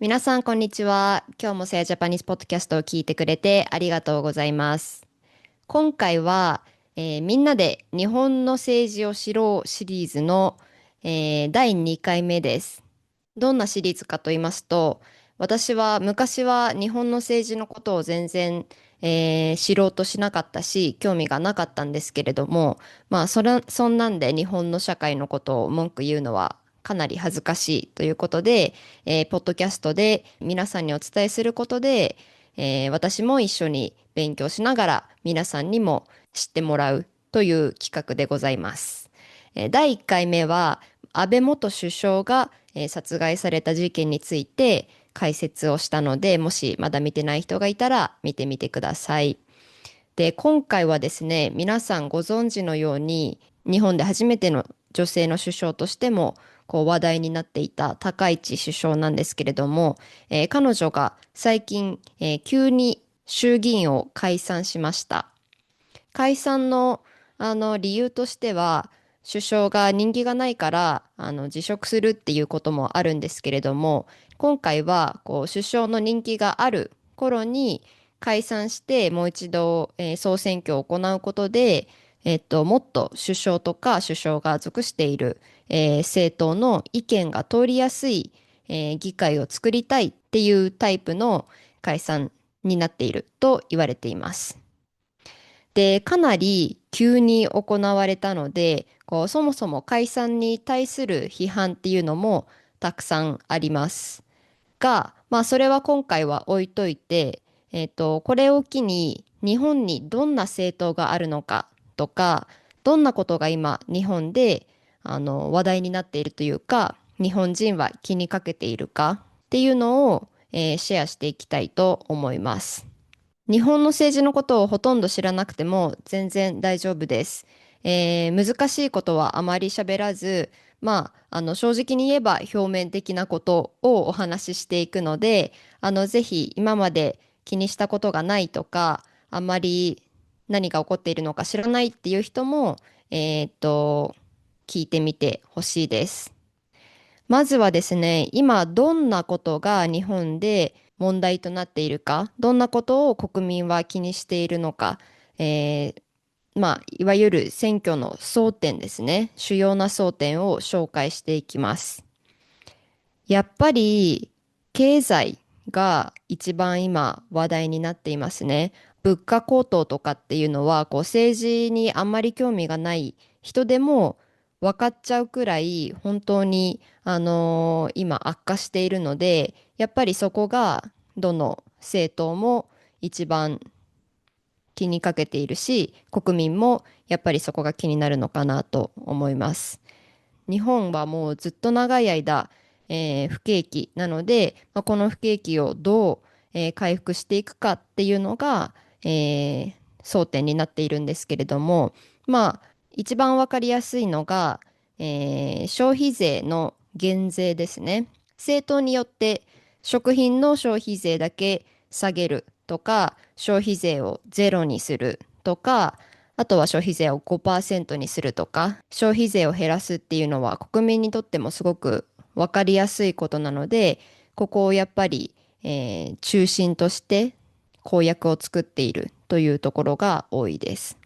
皆さん、こんにちは。今日もセアジャパニーズポッドキャストを聞いてくれてありがとうございます。今回は、みんなで日本の政治を知ろうシリーズの、第2回目です。どんなシリーズかと言いますと、私は昔は日本の政治のことを全然、知ろうとしなかったし、興味がなかったんですけれども、まあ、そんなんで日本の社会のことを文句言うのはかなり恥ずかしいということで、ポッドキャストで皆さんにお伝えすることで、私も一緒に勉強しながら皆さんにも知ってもらうという企画でございます。第1回目は安倍元首相が殺害された事件について解説をしたので、もしまだ見てない人がいたら見てみてください。で、今回はですね、皆さんご存知のように、日本で初めての女性の首相としても話題になっていた高市首相なんですけれども、彼女が最近、急に衆議院を解散しました。解散の、理由としては、首相が人気がないから辞職するっていうこともあるんですけれども、今回は首相の人気がある頃に解散してもう一度、総選挙を行うことで、もっと首相とか首相が属している、政党の意見が通りやすい、議会を作りたいっていうタイプの解散になっていると言われています。で、かなり急に行われたので、そもそも解散に対する批判っていうのもたくさんありますが、まあ、それは今回は置いといて、これを機に日本にどんな政党があるのかとか、どんなことが今日本で話題になっているというか、日本人は気にかけているかっていうのを、シェアしていきたいと思います。日本の政治のことをほとんど知らなくても全然大丈夫です。難しいことはあまり喋らず、まあ、正直に言えば表面的なことをお話ししていくので、ぜひ今まで気にしたことがないとか、あまり何が起こっているのか知らないっていう人も、えーっと、聞いてみてほしいです。まずはですね、今どんなことが日本で問題となっているか、どんなことを国民は気にしているのか、えーまあ、いわゆる選挙の争点ですね、主要な争点を紹介していきます。やっぱり経済が一番今話題になっていますね。物価高騰とかっていうのは政治にあんまり興味がない人でも分かっちゃうくらい本当に今悪化しているので、やっぱりそこがどの政党も一番気にかけているし、国民もやっぱりそこが気になるのかなと思います。日本はもうずっと長い間、不景気なので、まあ、この不景気をどう、回復していくかっていうのが、争点になっているんですけれども、まあ、一番わかりやすいのが、消費税の減税ですね。政党によって食品の消費税だけ下げるとか、消費税をゼロにするとか、あとは消費税を5%にするとか、消費税を減らすっていうのは国民にとってもすごく分かりやすいことなので、ここをやっぱり、中心として公約を作っているというところが多いです。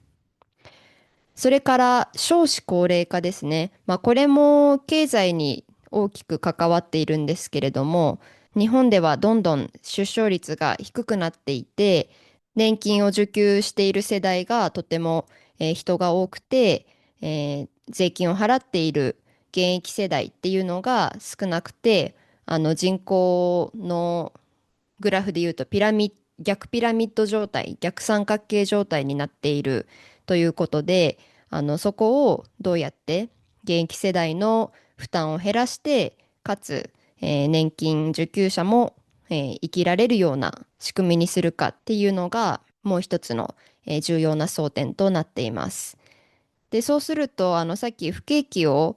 それから少子高齢化ですね。まあ、これも経済に大きく関わっているんですけれども、日本ではどんどん出生率が低くなっていて、年金を受給している世代がとても、人が多くて、税金を払っている現役世代っていうのが少なくて、人口のグラフで言うと逆ピラミッド状態、逆三角形状態になっているということで、そこをどうやって現役世代の負担を減らして、かつ、年金受給者も、生きられるような仕組みにするかっていうのが、もう一つの、重要な争点となっています。で、そうすると、さっき不景気を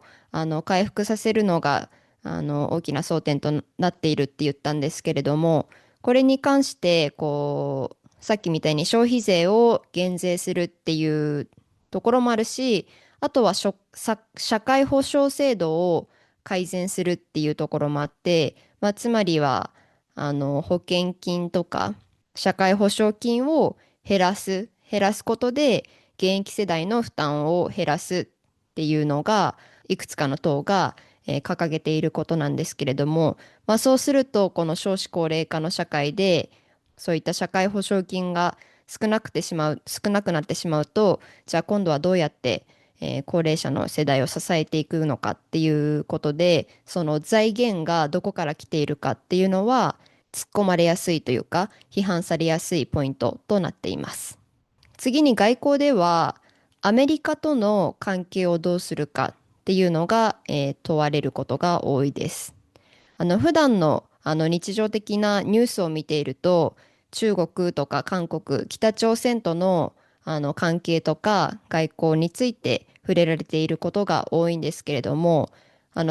回復させるのが大きな争点となっているって言ったんですけれども、これに関してさっきみたいに消費税を減税するっていうところもあるし、あとは社会保障制度を改善するっていうところもあって、まあ、つまりは保険金とか社会保障金を減らすことで現役世代の負担を減らすっていうのがいくつかの党が掲げていることなんですけれども、そうするとこの少子高齢化の社会でそういった社会保障金が少なくなってしまうと、じゃあ今度はどうやって高齢者の世代を支えていくのかっていうことで、その財源がどこから来ているかっていうのは突っ込まれやすいというか、批判されやすいポイントとなっています。次に外交では、アメリカとの関係をどうするかっていうのが、問われることが多いです。普段の、日常的なニュースを見ていると、中国とか韓国、北朝鮮との、関係とか外交について触れられていることが多いんですけれども、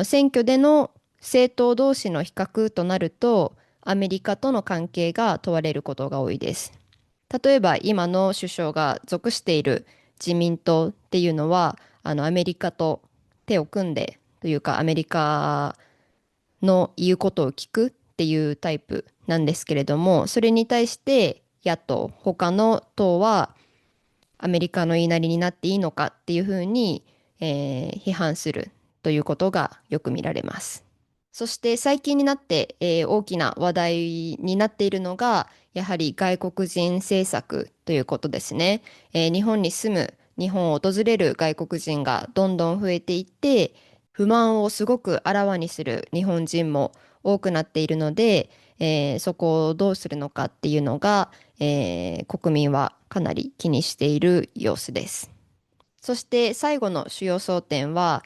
選挙での政党同士の比較となると、アメリカとの関係が問われることが多いです。例えば今の首相が属している自民党っていうのは、アメリカと手を組んでというか、アメリカの言うことを聞くっていうタイプなんですけれども、それに対して野党、他の党はアメリカの言いなりになっていいのかっていうふうに、批判するということがよく見られます。そして最近になって、大きな話題になっているのが、やはり外国人政策ということですね。日本に住む、日本を訪れる外国人がどんどん増えていって、不満をすごくあらわにする日本人も多くなっているので、そこをどうするのかっていうのが、国民はかなり気にしている様子です。そして最後の主要争点は、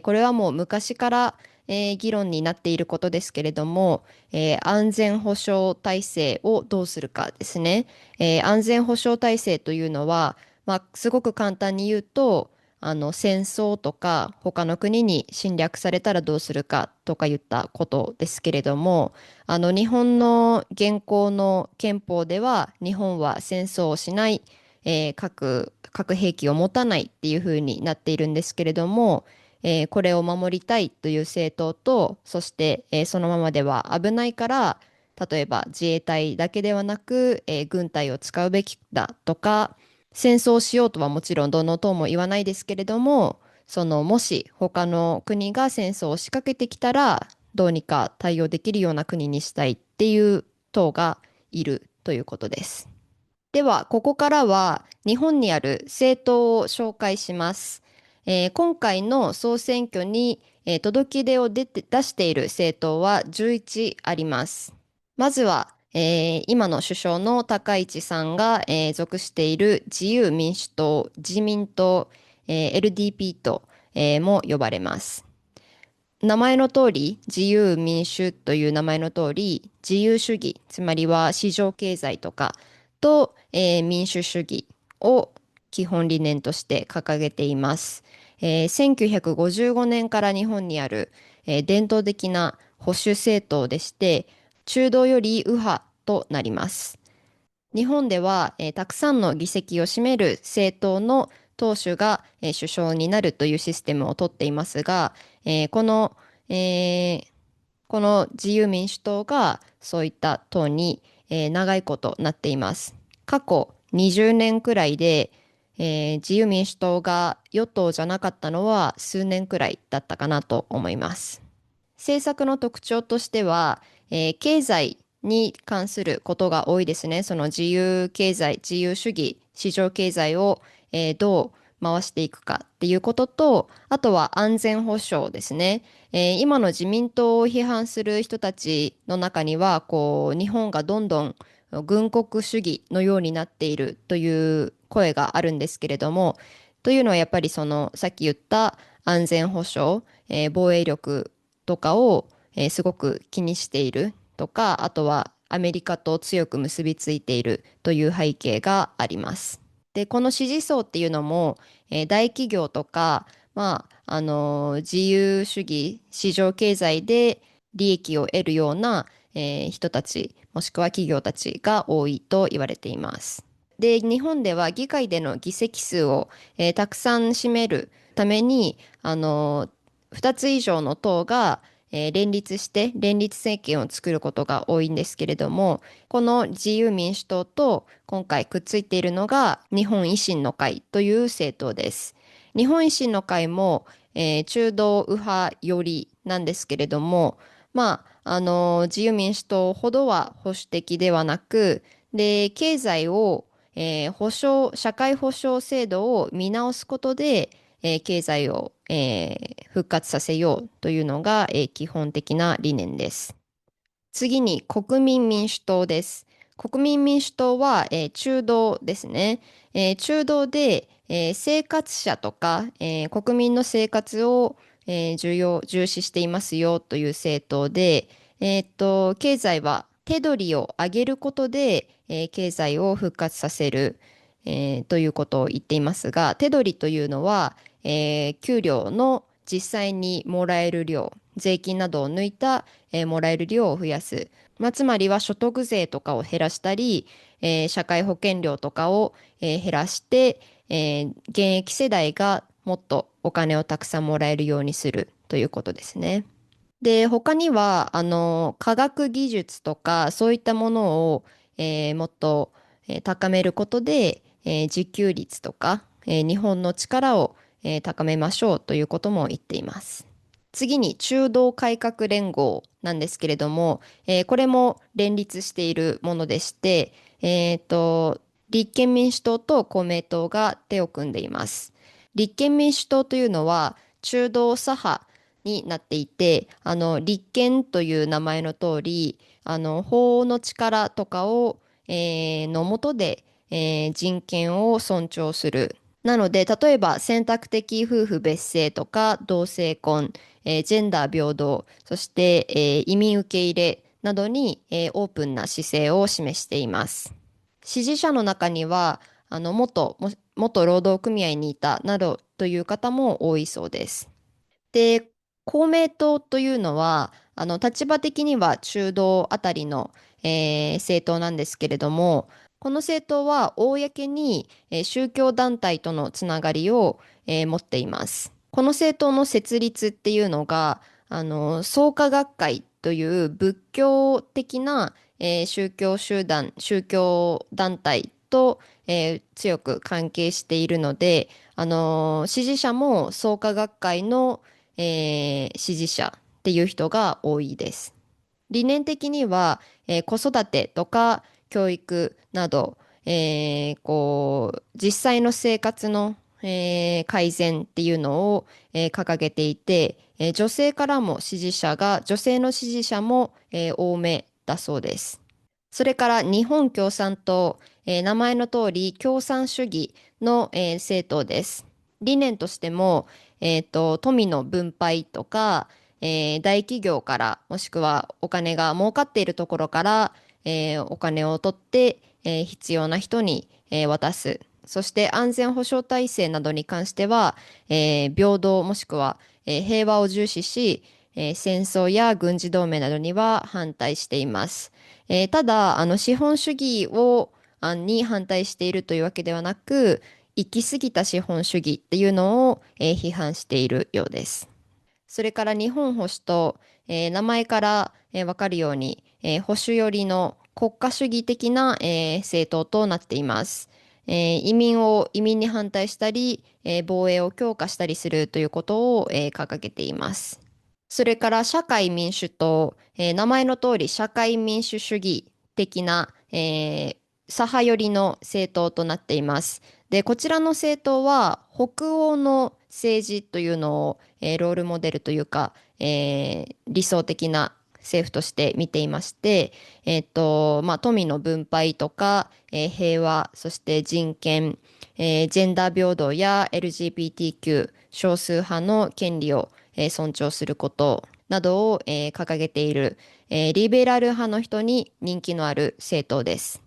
これはもう昔から、議論になっていることですけれども、安全保障体制をどうするかですね。安全保障体制というのは、すごく簡単に言うと、戦争とか他の国に侵略されたらどうするかとか言ったことですけれども、日本の現行の憲法では日本は戦争をしない、核兵器を持たないっていう風になっているんですけれども、これを守りたいという政党と、そして、そのままでは危ないから、例えば自衛隊だけではなく、軍隊を使うべきだとか、戦争をしようとはもちろんどの党も言わないですけれども、もし他の国が戦争を仕掛けてきたら、どうにか対応できるような国にしたいっていう党がいるということです。では、ここからは日本にある政党を紹介します。今回の総選挙に、届け出を出している政党は11あります。まずは、今の首相の高市さんが、属している自由民主党、自民党、LDP と、も呼ばれます。名前の通り、自由民主という名前の通り、自由主義、つまりは市場経済とかと、民主主義を基本理念として掲げています。1955年から日本にある、伝統的な保守政党でして、中道より右派となります。日本では、たくさんの議席を占める政党の党首が、首相になるというシステムをとっていますが、えーこの自由民主党がそういった党に、長いことなっています。過去20年くらいで、自由民主党が与党じゃなかったのは数年くらいだったかなと思います。政策の特徴としては、経済に関することが多いですね。その自由経済、自由主義、市場経済を、どう回していくかっていうことと、あとは安全保障ですね。今の自民党を批判する人たちの中には、日本がどんどん軍国主義のようになっているという声があるんですけれども、というのはやっぱりさっき言った安全保障、防衛力とかを、すごく気にしているとか、あとはアメリカと強く結びついているという背景があります。で、この支持層っていうのも、大企業とか、自由主義、市場経済で利益を得るような、人たち、もしくは企業たちが多いと言われています。で、日本では議会での議席数を、たくさん占めるために、2つ以上の党が、連立して連立政権を作ることが多いんですけれども、この自由民主党と今回くっついているのが日本維新の会という政党です。日本維新の会も、中道右派寄りなんですけれども、自由民主党ほどは保守的ではなく、で、経済を、社会保障制度を見直すことで、経済を、復活させようというのが、基本的な理念です。次に国民民主党です。国民民主党は、中道ですね。中道で、生活者とか、国民の生活を、重視していますよという政党で、経済は手取りを上げることで、経済を復活させる、ということを言っていますが、手取りというのは、給料の実際にもらえる量、税金などを抜いた、もらえる量を増やす。つまりは所得税とかを減らしたり、社会保険料とかを、減らして、現役世代がもっとお金をたくさんもらえるようにするということですね。で、他には、科学技術とか、そういったものを、もっと、高めることで、自給率とか、日本の力を、高めましょうということも言っています。次に、中道改革連合なんですけれども、これも連立しているものでして、立憲民主党と公明党が手を組んでいます。立憲民主党というのは、中道左派になっていて、立憲という名前の通り、法の力とかを、の下で、人権を尊重する。なので、例えば選択的夫婦別姓とか同性婚、ジェンダー平等、そして、移民受け入れなどに、オープンな姿勢を示しています。支持者の中には、元労働組合にいたなどという方も多いそうです。で、公明党というのは、立場的には中道あたりの、政党なんですけれども、この政党は公に、宗教団体とのつながりを、持っています。この政党の設立っていうのが、創価学会という仏教的な、宗教団体と、強く関係しているので、支持者も創価学会の支持者っていう人が多いです。理念的には、子育てとか教育など、実際の生活の、改善っていうのを、掲げていて、女性の支持者も、多めだそうです。それから日本共産党、名前の通り共産主義の、政党です。理念としても、富の分配とか、大企業からもしくはお金が儲かっているところから、お金を取って、必要な人に、渡す。そして安全保障体制などに関しては、平等もしくは、平和を重視し、戦争や軍事同盟などには反対しています。ただ、資本主義に反対しているというわけではなく、行き過ぎた資本主義っていうのを、批判しているようです。それから日本保守党、名前から、わかるように、保守寄りの国家主義的な、政党となっています。移民に反対したり、防衛を強化したりするということを、掲げています。それから社会民主党、名前の通り社会民主主義的な、左派寄りの政党となっています。で、こちらの政党は北欧の政治というのを、ロールモデルというか、理想的な政府として見ていまして、富の分配とか、平和、そして人権、ジェンダー平等や LGBTQ 少数派の権利を、尊重することなどを、掲げている、リベラル派の人に人気のある政党です。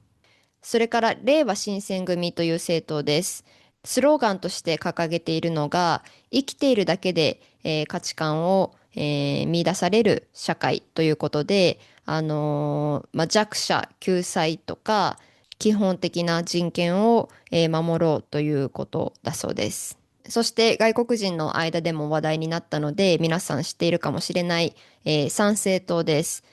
それから令和新選組という政党です。スローガンとして掲げているのが、生きているだけで、価値観を、見出される社会ということで、弱者救済とか基本的な人権を、守ろうということだそうです。そして外国人の間でも話題になったので、皆さん知っているかもしれない、参政党です。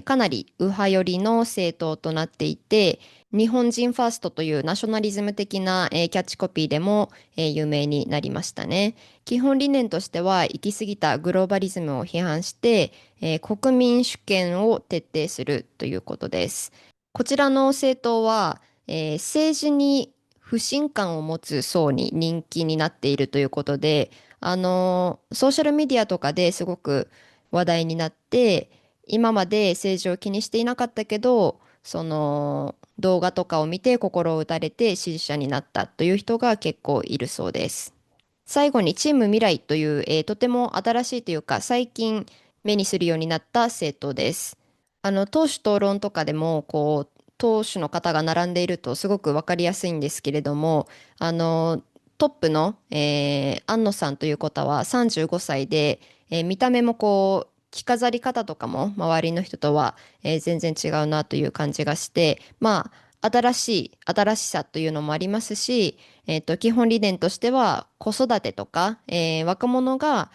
かなり右派寄りの政党となっていて、日本人ファーストというナショナリズム的な、キャッチコピーでも、有名になりましたね。基本理念としては、行き過ぎたグローバリズムを批判して、国民主権を徹底するということです。こちらの政党は、政治に不信感を持つ層に人気になっているということで、ソーシャルメディアとかですごく話題になって、今まで政治を気にしていなかったけど、その動画とかを見て心を打たれて支持者になったという人が結構いるそうです。最後にチーム未来という、とても新しいというか最近目にするようになった政党です。党首討論とかでも党首の方が並んでいるとすごく分かりやすいんですけれども、トップの、安野さんという方は35歳で、見た目も着飾り方とかも周りの人とは、全然違うなという感じがして、まあ新しさというのもありますし、基本理念としては子育てとか、若者が、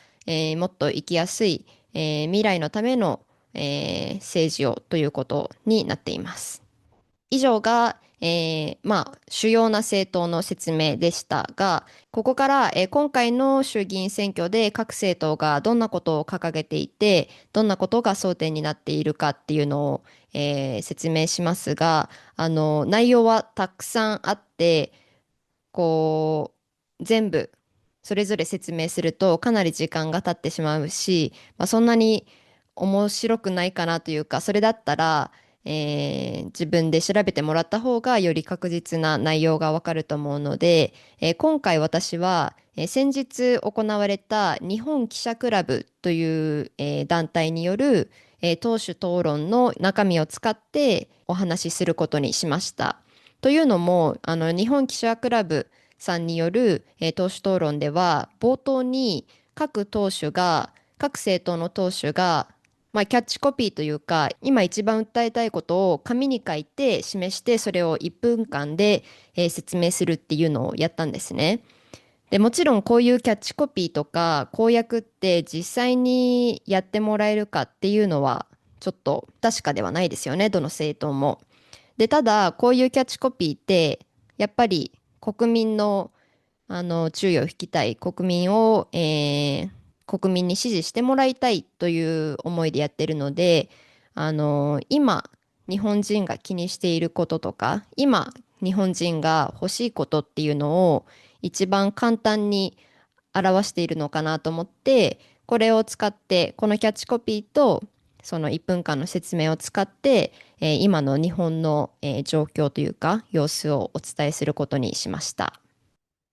もっと生きやすい、未来のための、政治をということになっています。以上が、まあ、主要な政党の説明でしたが、ここから、今回の衆議院選挙で各政党がどんなことを掲げていて、どんなことが争点になっているかっていうのを、説明しますが、内容はたくさんあって、全部それぞれ説明するとかなり時間が経ってしまうし、まあ、そんなに面白くないかなというか、それだったら、自分で調べてもらった方がより確実な内容がわかると思うので、今回私は、先日行われた日本記者クラブという、団体による、党首討論の中身を使ってお話しすることにしました。というのも、日本記者クラブさんによる、党首討論では、冒頭に各政党の党首が、まあ、キャッチコピーというか、今一番訴えたいことを紙に書いて示して、それを1分間で、説明するっていうのをやったんですね。で、もちろんこういうキャッチコピーとか公約って実際にやってもらえるかっていうのは、ちょっと確かではないですよね、どの政党も。で、ただ、こういうキャッチコピーって、やっぱり国民の、注意を引きたい、国民に支持してもらいたいという思いでやってるので、今、日本人が気にしていることとか、今、日本人が欲しいことっていうのを一番簡単に表しているのかなと思って、これを使って、このキャッチコピーと、その1分間の説明を使って、今の日本の、状況というか、様子をお伝えすることにしました。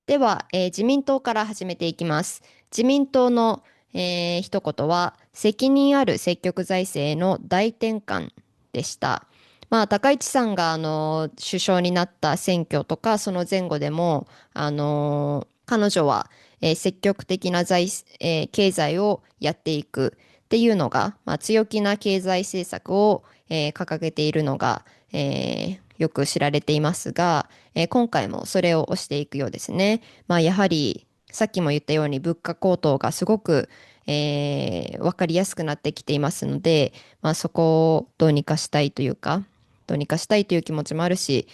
では、自民党から始めていきます。自民党の、一言は、責任ある積極財政への大転換でした。まあ、高市さんが、首相になった選挙とか、その前後でも、彼女は、積極的な経済をやっていくっていうのが、まあ、強気な経済政策を、掲げているのが、よく知られていますが、今回もそれを推していくようですね。まあ、やはりさっきも言ったように物価高騰がすごく、分かりやすくなってきていますので、まあ、そこをどうにかしたいというか、どうにかしたいという気持ちもあるし、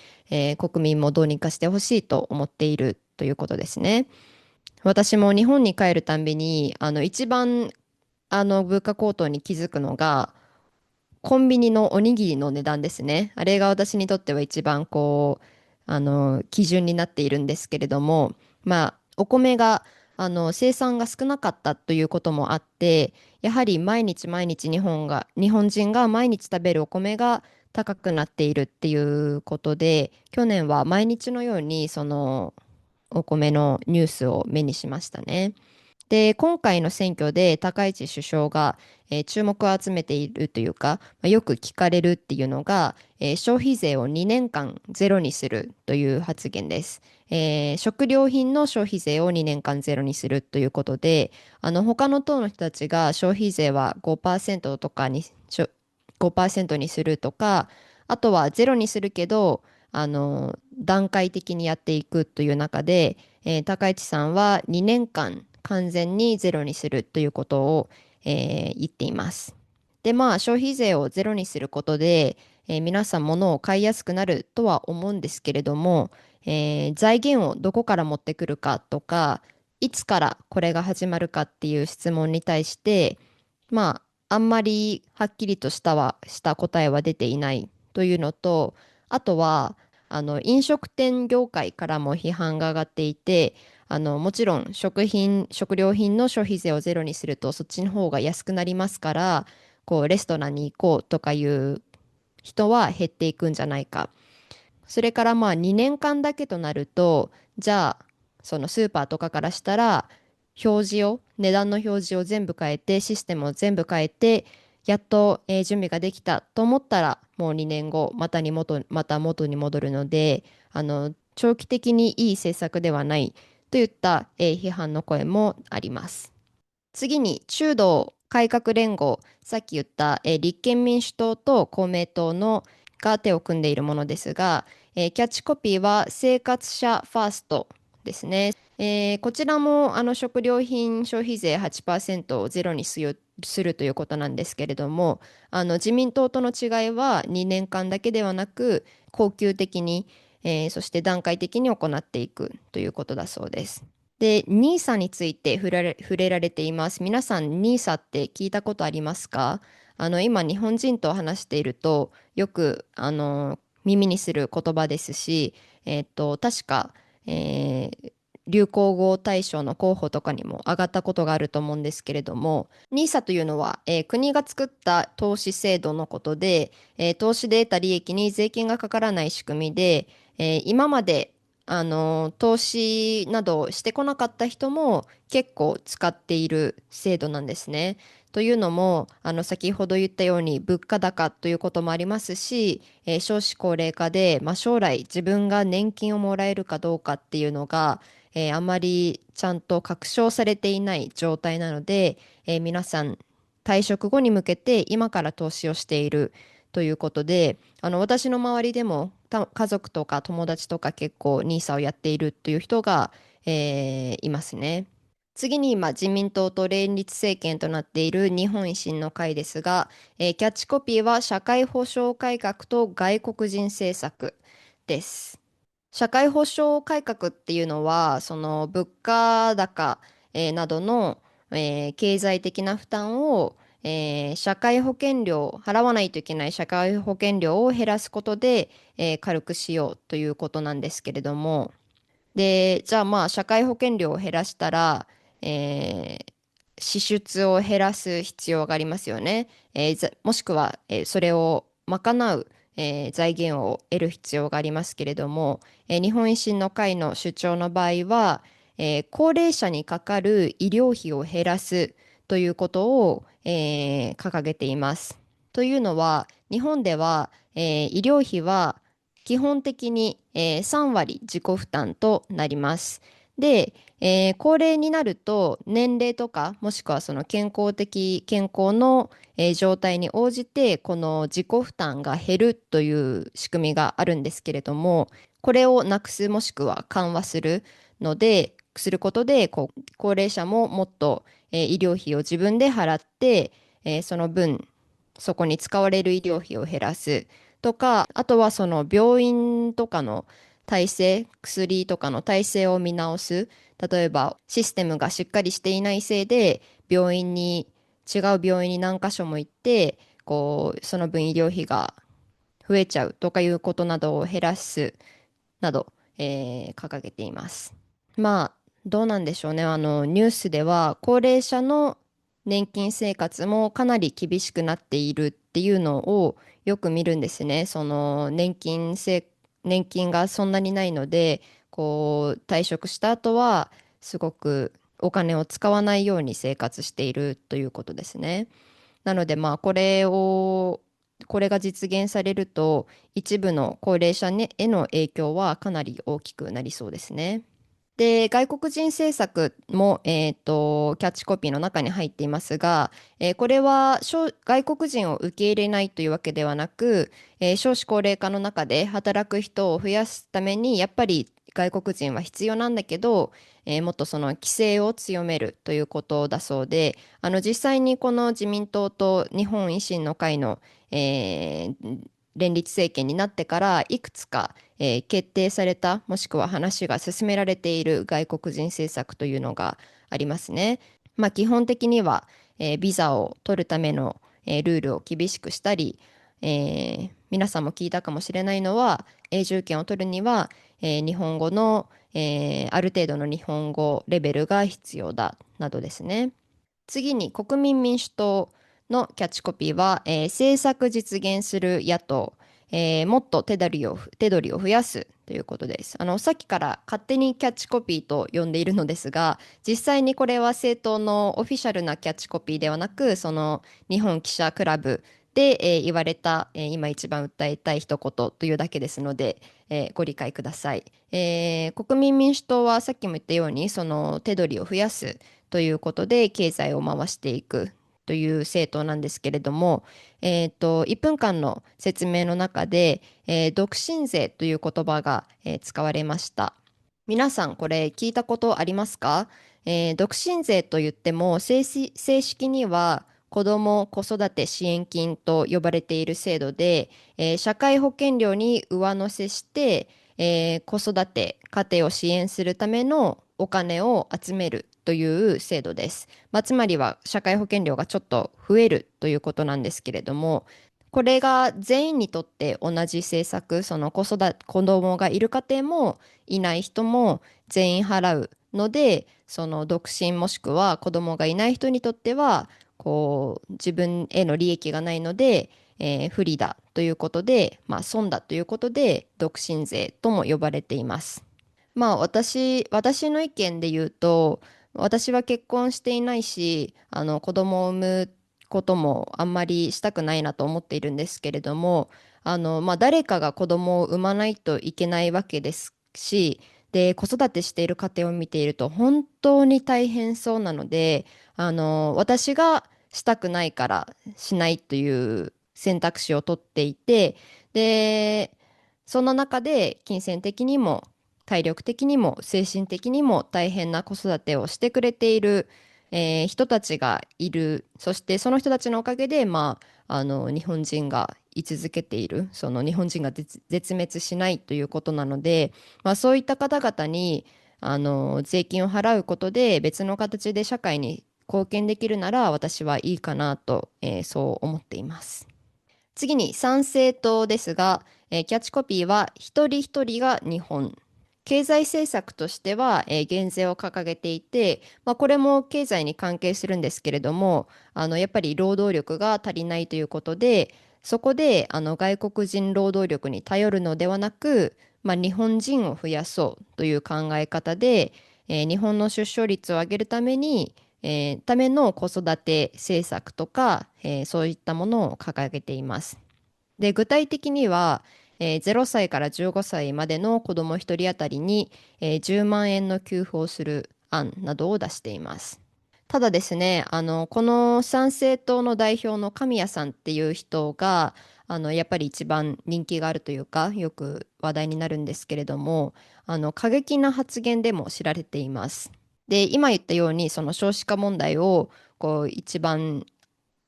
国民もどうにかしてほしいと思っているということですね。私も日本に帰るたんびに、一番物価高騰に気づくのが、コンビニのおにぎりの値段ですね。あれが私にとっては一番基準になっているんですけれども、まあ、お米が、生産が少なかったということもあって、やはり毎日毎日日本人が毎日食べるお米が高くなっているっていうことで、去年は毎日のようにそのお米のニュースを目にしましたね。で、今回の選挙で高市首相が、注目を集めているというか、まあよく聞かれるっていうのが、消費税を2年間ゼロにするという発言です。食料品の消費税を2年間ゼロにするということで、他の党の人たちが消費税は5%とかに、5%にするとか、あとはゼロにするけど、段階的にやっていくという中で、高市さんは2年間完全にゼロにするということを、言っています。で、まあ、消費税をゼロにすることで、皆さん物を買いやすくなるとは思うんですけれども、財源をどこから持ってくるかとか、いつからこれが始まるかっていう質問に対して、まあ、あんまりはっきりとした答えは出ていないというのと、あとは、飲食店業界からも批判が上がっていて、もちろん食料品の消費税をゼロにするとそっちの方が安くなりますから、こうレストランに行こうとかいう人は減っていくんじゃないか。それからまあ2年間だけとなると、じゃあそのスーパーとかからしたら値段の表示を全部変えて、システムを全部変えて、やっと、準備ができたと思ったら、もう2年後、また元に戻るので、長期的にいい政策ではないといった、批判の声もあります。次に中道改革連合、さっき言った、立憲民主党と公明党のが手を組んでいるものですが、キャッチコピーは生活者ファーストですね。こちらも食料品消費税8%をゼロにするということなんですけれども、自民党との違いは2年間だけではなく、恒久的に、そして段階的に行っていくということだそうです。で、ニーサについて触れられています。皆さん、ニーサって聞いたことありますか？今、日本人と話していると、よく、耳にする言葉ですし、確か、えー流行語大賞の候補とかにも上がったことがあると思うんですけれども、ニーサというのは、国が作った投資制度のことで、投資で得た利益に税金がかからない仕組みで、今まで投資などをしてこなかった人も結構使っている制度なんですね。というのも、先ほど言ったように物価高ということもありますし、少子高齢化で、まあ、将来自分が年金をもらえるかどうかっていうのが、あまりちゃんと確証されていない状態なので、皆さん退職後に向けて今から投資をしているということで、私の周りでも家族とか友達とか結構ニーサをやっているという人が、いますね。次に今自民党と連立政権となっている日本維新の会ですが、キャッチコピーは社会保障改革と外国人政策です。社会保障改革っていうのは、その物価高、などの、経済的な負担を、社会保険料、払わないといけない社会保険料を減らすことで、軽くしようということなんですけれども、で、じゃあまあ社会保険料を減らしたら、支出を減らす必要がありますよね。もしくは、それを賄う、財源を得る必要がありますけれども、日本維新の会の主張の場合は、高齢者にかかる医療費を減らすということを、掲げています。というのは、日本では、医療費は基本的に、3割自己負担となります。で、高齢になると年齢とかもしくはその健康の、状態に応じてこの自己負担が減るという仕組みがあるんですけれども、これをなくすもしくは緩和することで高齢者ももっと、医療費を自分で払って、その分そこに使われる医療費を減らすとか、あとはその病院とかの薬とかの体制を見直す。例えばシステムがしっかりしていないせいで、違う病院に何箇所も行って、その分医療費が増えちゃうとかいうことなどを減らすなど、掲げています。まあ、どうなんでしょうね。ニュースでは、高齢者の年金生活もかなり厳しくなっているっていうのをよく見るんですね。年金がそんなにないので、退職した後は、すごくお金を使わないように生活しているということですね。なので、まあ、これが実現されると、一部の高齢者への影響はかなり大きくなりそうですね。で、外国人政策も、キャッチコピーの中に入っていますが、これは外国人を受け入れないというわけではなく、少子高齢化の中で働く人を増やすために、やっぱり外国人は必要なんだけど、もっとその規制を強めるということだそうで、実際にこの自民党と日本維新の会の、連立政権になってからいくつか、決定されたもしくは話が進められている外国人政策というのがありますね。まあ、基本的には、ビザを取るための、ルールを厳しくしたり、皆さんも聞いたかもしれないのは永住権を取るには、日本語の、ある程度の日本語レベルが必要だなどですね。次に国民民主党のキャッチコピーは、政策実現する野党、もっと手取りを増やすということです。さっきから勝手にキャッチコピーと呼んでいるのですが、実際にこれは政党のオフィシャルなキャッチコピーではなく、その日本記者クラブで、言われた、今一番訴えたい一言というだけですので、ご理解ください。国民民主党はさっきも言ったように、その手取りを増やすということで経済を回していくという政党なんですけれども、1分間の説明の中で、独身税という言葉が、使われました。皆さんこれ聞いたことありますか？独身税といっても正式には子ども子育て支援金と呼ばれている制度で、社会保険料に上乗せして、子育て家庭を支援するためのお金を集めるという制度です。まあ、つまりは社会保険料がちょっと増えるということなんですけれども、これが全員にとって同じ政策、その子供がいる家庭もいない人も全員払うので、その独身もしくは子供がいない人にとっては、こう自分への利益がないので、不利だということで、まあ、損だということで、独身税とも呼ばれています。まあ私の意見で言うと、私は結婚していないし、子供を産むこともあんまりしたくないなと思っているんですけれども、まあ誰かが子供を産まないといけないわけですし、で、子育てしている家庭を見ていると本当に大変そうなので、私がしたくないからしないという選択肢を取っていて、で、その中で金銭的にも体力的にも精神的にも大変な子育てをしてくれている、人たちがいる。そしてその人たちのおかげで、まあ、日本人が居続けている。その日本人が絶滅しないということなので、まあ、そういった方々に税金を払うことで別の形で社会に貢献できるなら私はいいかなと、そう思っています。次に参政党ですが、キャッチコピーは一人一人が日本。経済政策としては、減税を掲げていて、まあ、これも経済に関係するんですけれども、やっぱり労働力が足りないということで、そこで外国人労働力に頼るのではなく、まあ、日本人を増やそうという考え方で、日本の出生率を上げるために、ための子育て政策とか、そういったものを掲げています。で、具体的には、0歳から15歳までの子ども1人当たりに、10万円の給付をする案などを出しています。ただですね、この参政党の代表の神谷さんっていう人が、やっぱり一番人気があるというか、よく話題になるんですけれども、過激な発言でも知られています。で、今言ったように、その少子化問題を、こう、一番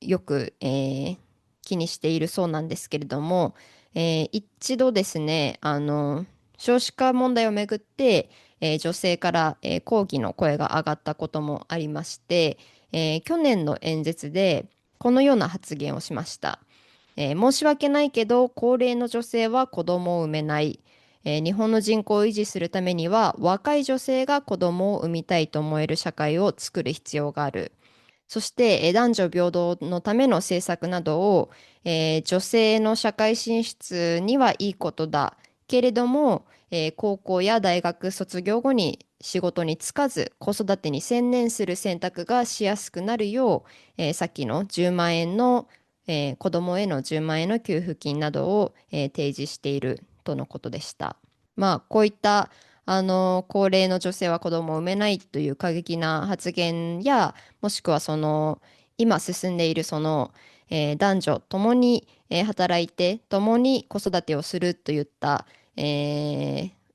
よく、気にしているそうなんですけれども、一度ですね、少子化問題をめぐって、女性から、抗議の声が上がったこともありまして、去年の演説でこのような発言をしました。申し訳ないけど、高齢の女性は子供を産めない。日本の人口を維持するためには、若い女性が子供を産みたいと思える社会を作る必要がある。そして、男女平等のための政策などを、女性の社会進出にはいいことだ。けれども、高校や大学卒業後に仕事に就かず子育てに専念する選択がしやすくなるよう、さっきの10万円の、子供への10万円の給付金などを、提示しているとのことでした。まあ、こういった高齢の女性は子供を産めないという過激な発言や、もしくはその今進んでいるその、男女ともに、働いて共に子育てをするといった、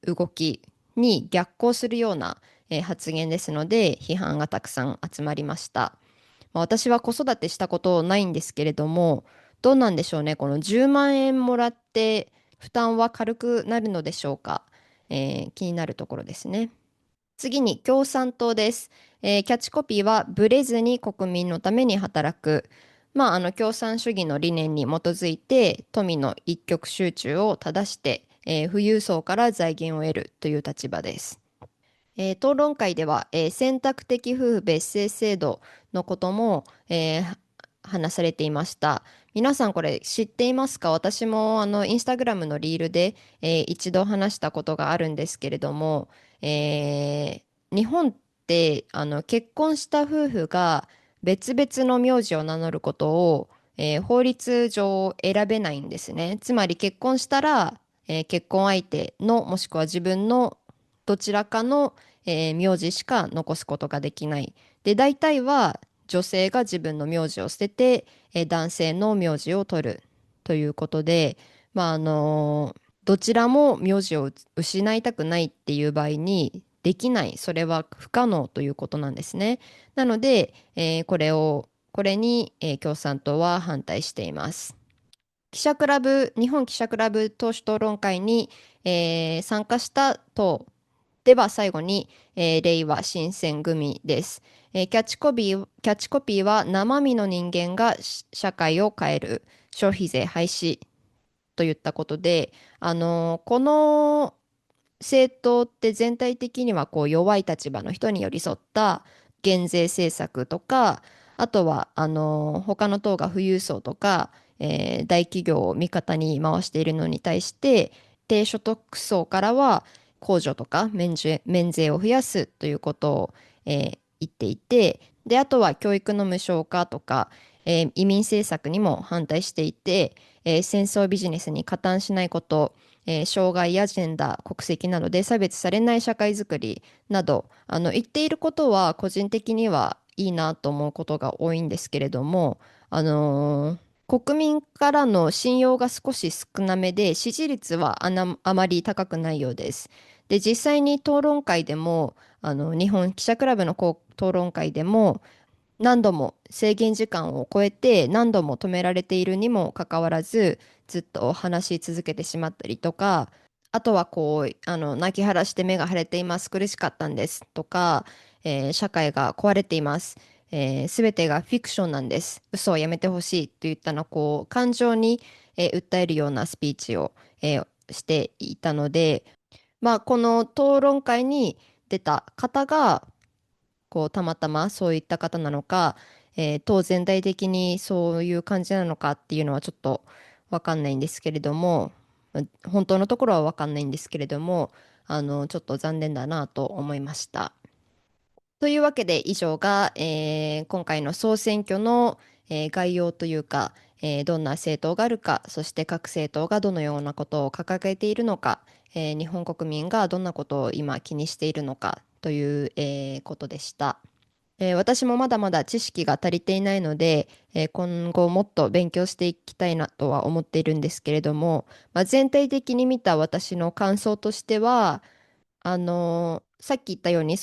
動きに逆行するような、発言ですので、批判がたくさん集まりました。私は子育てしたことないんですけれども、どうなんでしょうね。この10万円もらって負担は軽くなるのでしょうか。気になるところですね。次に共産党です。キャッチコピーはブレずに国民のために働く。共産主義の理念に基づいて富の一極集中を正して、富裕層から財源を得るという立場です。討論会では、選択的夫婦別姓制度のことも、話されていました。皆さんこれ知っていますか？私もインスタグラムのリールで、一度話したことがあるんですけれども、日本って結婚した夫婦が別々の名字を名乗ることを、法律上選べないんですね。つまり結婚したら、結婚相手のもしくは自分のどちらかの、名字しか残すことができない。で、大体は女性が自分の名字を捨てて、男性の名字を取るということで、まあ、あのどちらも名字を失いたくないっていう場合にできない。それは不可能ということなんですね。なので、これに、共産党は反対しています。日本記者クラブ党首討論会に、参加した党では最後に、令和新選組です。キャッチコピーは生身の人間が社会を変える消費税廃止といったことで、この政党って全体的にはこう弱い立場の人に寄り添った減税政策とか、あとは他の党が富裕層とか、大企業を味方に回しているのに対して、低所得層からは控除とか免税を増やすということを、言っていて、で、あとは教育の無償化とか、移民政策にも反対していて、戦争ビジネスに加担しないこと、障害やジェンダー、国籍などで差別されない社会づくりなど、言っていることは個人的にはいいなと思うことが多いんですけれども、あのー国民からの信用が少し少なめで、支持率はあまり高くないようです。で、実際に討論会でも、日本記者クラブの討論会でも、何度も制限時間を超えて何度も止められているにもかかわらずずっと話し続けてしまったりとか、あとはこう泣き晴らして目が腫れています、苦しかったんですとか、社会が壊れています、全てがフィクションなんです、嘘をやめてほしいといったのこう感情に、訴えるようなスピーチを、していたので、この討論会に出た方がこうたまたまそういった方なのか、当全体的にそういう感じなのかっていうのはちょっとわかんないんですけれども、本当のところはわかんないんですけれども、ちょっと残念だなと思いました。というわけで以上が、今回の総選挙の、概要というか、どんな政党があるか、そして各政党がどのようなことを掲げているのか、日本国民がどんなことを今気にしているのかという、ことでした。私もまだまだ知識が足りていないので、今後もっと勉強していきたいなとは思っているんですけれども、全体的に見た私の感想としては、さっき言ったように、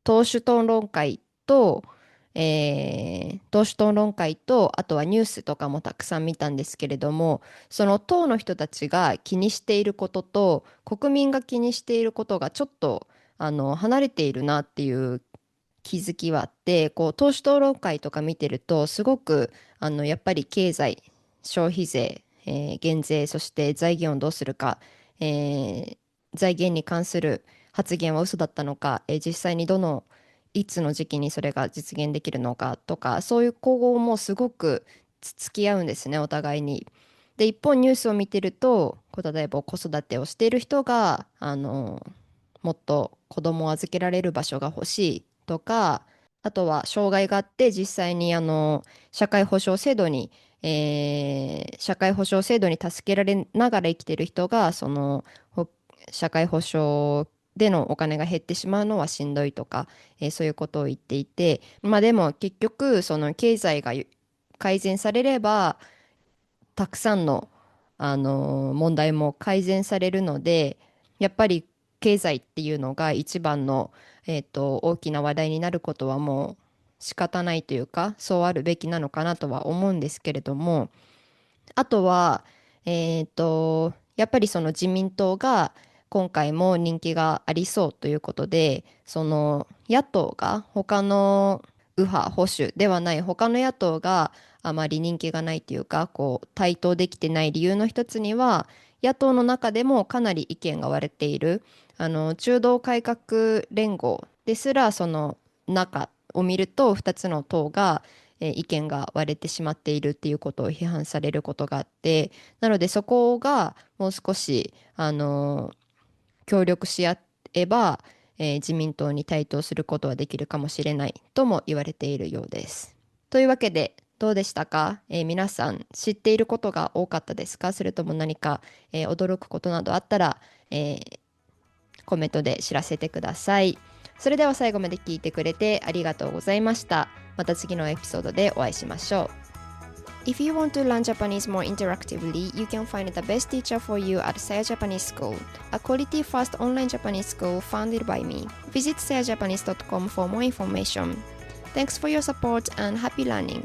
党首討論会と、党首討論会と、あとはニュースとかもたくさん見たんですけれども、その党の人たちが気にしていることと、国民が気にしていることがちょっと、離れているなっていう気づきはあって、こう、党首討論会とか見てると、すごく、やっぱり経済、消費税、減税、そして財源をどうするか、えー財源に関する発言は嘘だったのか、実際にいつの時期にそれが実現できるのかとか、そういう攻防もすごくつき合うんですね、お互いに。で、一方ニュースを見てると、例えば子育てをしている人が、もっと子供を預けられる場所が欲しいとか、あとは障害があって実際に社会保障制度に、社会保障制度に助けられながら生きている人が社会保障でのお金が減ってしまうのはしんどいとか、そういうことを言っていて、でも結局その経済が改善されればたくさんの、問題も改善されるので、やっぱり経済っていうのが一番の、大きな話題になることはもう仕方ないというか、そうあるべきなのかなとは思うんですけれども、あとは、やっぱりその自民党が今回も人気がありそうということで、その野党が他の右派保守ではない他の野党があまり人気がないというか、こう台頭できてない理由の一つには、野党の中でもかなり意見が割れている、中道改革連合ですらその中を見ると2つの党が意見が割れてしまっているっていうことを批判されることがあって、なのでそこがもう少し、協力し合えば、自民党に台頭することはできるかもしれないとも言われているようです。というわけで、どうでしたか？皆さん知っていることが多かったですか？それとも何か、驚くことなどあったら、コメントで知らせてください。それでは最後まで聞いてくれてありがとうございました。また次のエピソードでお会いしましょう。If you want to learn Japanese more interactively, you can find the best teacher for you at Saya Japanese School, a quality-first online Japanese school founded by me. Visit sayajapanese.com for more information. Thanks for your support and happy learning!